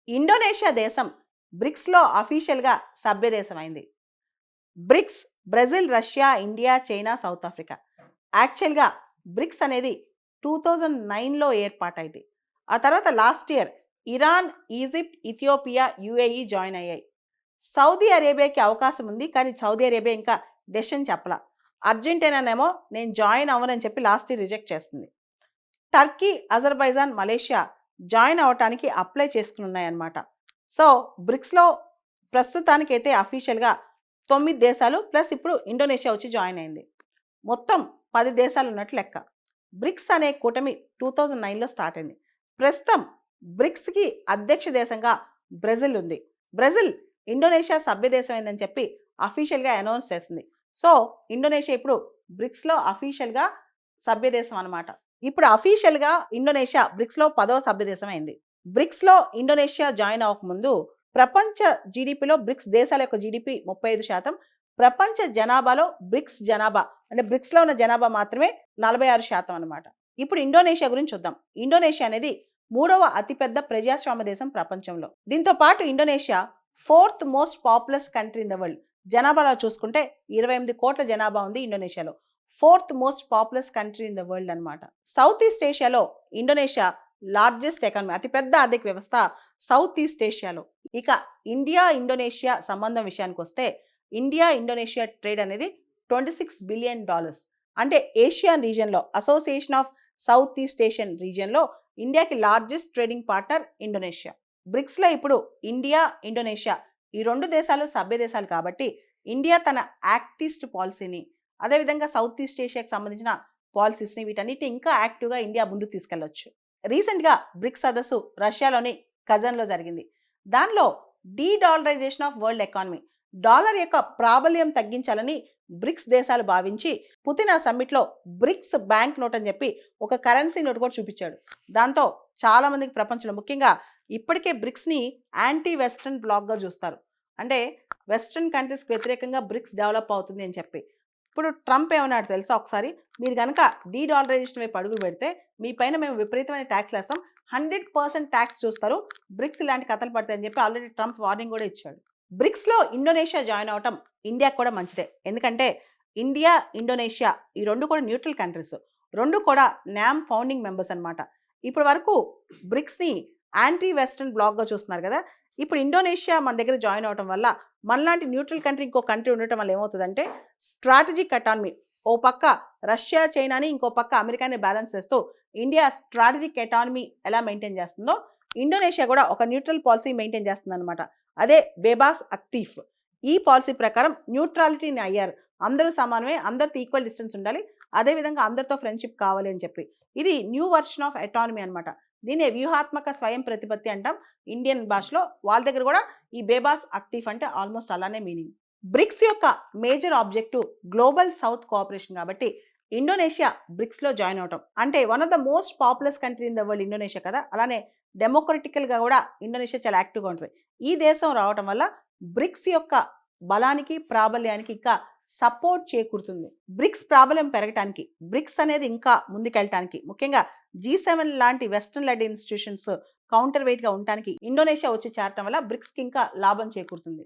Indonesia దేశం బ్రిక్స్లో అఫీషియల్గా సభ్య దేశం అయింది. Bricks Brazil, Russia, India, China, south Africa. యాక్చువల్గా బ్రిక్స్ అనేది 2009లో ఏర్పాటైంది. ఆ తర్వాత last year Iran, Egypt, Ethiopia, UAE join అయ్యాయి. సౌదీ అరేబియాకి అవకాశం ఉంది, కానీ సౌదీ అరేబియా ఇంకా డెసిషన్ చెప్పలా. అర్జెంటీనానేమో నేను జాయిన్ అవ్వనని చెప్పి లాస్ట్ ఇయర్ రిజెక్ట్ చేస్తుంది. టర్కీ, అజర్బైజాన్, మలేషియా జాయిన్ అవ్వటానికి అప్లై చేసుకుని ఉన్నాయన్నమాట. సో బ్రిక్స్లో ప్రస్తుతానికైతే అఫీషియల్గా 9 దేశాలు ప్లస్ ఇప్పుడు ఇండోనేషియా వచ్చి జాయిన్ అయింది. మొత్తం 10 దేశాలు ఉన్నట్లు లెక్క. బ్రిక్స్ అనే కూటమి 2009లో స్టార్ట్ అయింది. ప్రస్తుతం బ్రిక్స్కి అధ్యక్ష దేశంగా బ్రెజిల్ ఉంది. బ్రెజిల్ ఇండోనేషియా సభ్య దేశం అయిందని చెప్పి అఫీషియల్గా అనౌన్స్ చేసింది. సో ఇండోనేషియా ఇప్పుడు బ్రిక్స్లో అఫీషియల్గా సభ్య దేశం అనమాట. ఇప్పుడు అఫీషియల్గా ఇండోనేషియా బ్రిక్స్లో 10వ సభ్య దేశం అయింది. బ్రిక్స్లో ఇండోనేషియా జాయిన్ అవ్వకముందు ప్రపంచ జీడిపిలో బ్రిక్స్ దేశాల యొక్క జీడిపి 35%, ప్రపంచ జనాభాలో బ్రిక్స్ జనాభా అంటే బ్రిక్స్లో ఉన్న జనాభా మాత్రమే 46% అనమాట. ఇప్పుడు ఇండోనేషియా గురించి చూద్దాం. ఇండోనేషియా అనేది 3వ అతిపెద్ద ప్రజాస్వామ్య దేశం ప్రపంచంలో. దీంతో పాటు Indonesia 4th most populous country in the world. జనాభాలో చూసుకుంటే 28 కోట్ల జనాభా ఉంది ఇండోనేషియాలో. 4th most populous country in the world అనమాట. సౌత్ ఈస్ట్ ఏషియాలో ఇండోనేషియా లార్జెస్ట్ ఎకానమీ, అతిపెద్ద ఆర్థిక వ్యవస్థ సౌత్ ఈస్ట్ ఏషియాలో. ఇక ఇండియా ఇండోనేషియా సంబంధం విషయానికి వస్తే ఇండియా ఇండోనేషియా ట్రేడ్ అనేది $26 బిలియన్. అంటే ఏషియన్ రీజియన్లో, association of south east Asian రీజియన్లో ఇండియాకి లార్జెస్ట్ ట్రేడింగ్ పార్ట్నర్ ఇండోనేషియా. బ్రిక్స్లో ఇప్పుడు ఇండియా, ఇండోనేషియా ఈ 2 దేశాలు సభ్య దేశాలు కాబట్టి ఇండియా తన యాక్టిస్ట్ పాలసీని, అదేవిధంగా సౌత్ ఈస్ట్ ఏషియాకి సంబంధించిన పాలసీస్ని వీటన్నిటి ఇంకా యాక్టివ్గా ఇండియా ముందుకు తీసుకెళ్లొచ్చు. రీసెంట్గా బ్రిక్స్ సదస్సు రష్యాలోని కజన్లో జరిగింది. దానిలో de-dollarisation of world economy, dollar యొక్క ప్రాబల్యం తగ్గించాలని బ్రిక్స్ దేశాలు భావించి పుతిన్ ఆ సమ్మిట్లో బ్రిక్స్ బ్యాంక్ నోట్ అని చెప్పి ఒక కరెన్సీ నోట్ కూడా చూపించాడు. దాంతో చాలా మందికి ప్రపంచంలో, ముఖ్యంగా ఇప్పటికే బ్రిక్స్ని యాంటీ వెస్ట్రన్ బ్లాక్గా చూస్తారు. అంటే వెస్ట్రన్ కంట్రీస్కి వ్యతిరేకంగా బ్రిక్స్ డెవలప్ అవుతుంది అని చెప్పి. ఇప్పుడు ట్రంప్ ఏమన్నాడు తెలుసా? ఒకసారి మీరు కనుక డీడాలరైజేషన్ వైపు అడుగు పెడితే మీ పైన మేము విపరీతమైన ట్యాక్స్లు వేస్తాం, 100% ట్యాక్స్ చూస్తారు, బ్రిక్స్ ఇలాంటి కథలు పడతాయని చెప్పి ఆల్రెడీ ట్రంప్ వార్నింగ్ కూడా ఇచ్చాడు. బ్రిక్స్లో ఇండోనేషియా జాయిన్ అవటం ఇండియాకు కూడా మంచిదే. ఎందుకంటే ఇండియా, ఇండోనేషియా ఈ 2 కూడా న్యూట్రల్ కంట్రీస్, 2 కూడా నామ్ ఫౌండింగ్ మెంబర్స్ అనమాట. ఇప్పటి వరకు బ్రిక్స్ని యాంటీ వెస్ట్రన్ బ్లాక్గా చూస్తున్నారు కదా. ఇప్పుడు ఇండోనేషియా మన దగ్గర జాయిన్ అవడం వల్ల మనలాంటి న్యూట్రల్ కంట్రీ ఇంకో కంట్రీ ఉండటం వల్ల ఏమవుతుందంటే స్ట్రాటజిక్ ఎకానమీ, ఓ పక్క రష్యా, చైనాని, ఇంకో పక్క అమెరికాని బ్యాలెన్స్ చేస్తూ ఇండియా స్ట్రాటజిక్ ఎకానమీ ఎలా మెయింటైన్ చేస్తుందో ఇండోనేషియా కూడా ఒక న్యూట్రల్ పాలసీ మెయింటైన్ చేస్తుంది అనమాట. అదే బేబాస్ అక్టీఫ్. ఈ పాలసీ ప్రకారం న్యూట్రాలిటీని అయ్యారు, అందరూ సమానమే, అందరితో ఈక్వల్ డిస్టెన్స్ ఉండాలి, అదేవిధంగా అందరితో ఫ్రెండ్షిప్ కావాలి అని చెప్పి. ఇది న్యూ వర్షన్ ఆఫ్ ఎటానమీ అనమాట. దీన్ని వ్యూహాత్మక స్వయం ప్రతిపత్తి అంటాం ఇండియన్ భాషలో. వాళ్ళ దగ్గర కూడా ఈ బేబాస్ అక్టీఫ్ అంటే ఆల్మోస్ట్ అలానే మీనింగ్. బ్రిక్స్ యొక్క major objective global south cooperation కాబట్టి ఇండోనేషియా బ్రిక్స్లో జాయిన్ అవటం అంటే one of the most populous country in the world Indonesia కదా. అలానే డెమోక్రటికల్గా కూడా ఇండోనేషియా చాలా యాక్టివ్గా ఉంటుంది. ఈ దేశం రావటం వల్ల బ్రిక్స్ యొక్క బలానికి, ప్రాబల్యానికి ఇంకా సపోర్ట్ చేకూరుతుంది. బ్రిక్స్ ప్రాబల్యం పెరగటానికి, బ్రిక్స్ అనేది ఇంకా ముందుకెళ్ళటానికి, ముఖ్యంగా G7 లాంటి వెస్ట్రన్ లెడ్ ఇన్స్టిట్యూషన్స్ కౌంటర్ వెయిట్గా ఉండటానికి ఇండోనేషియా వచ్చి చేరటం వల్ల బ్రిక్స్కి ఇంకా లాభం చేకూరుతుంది.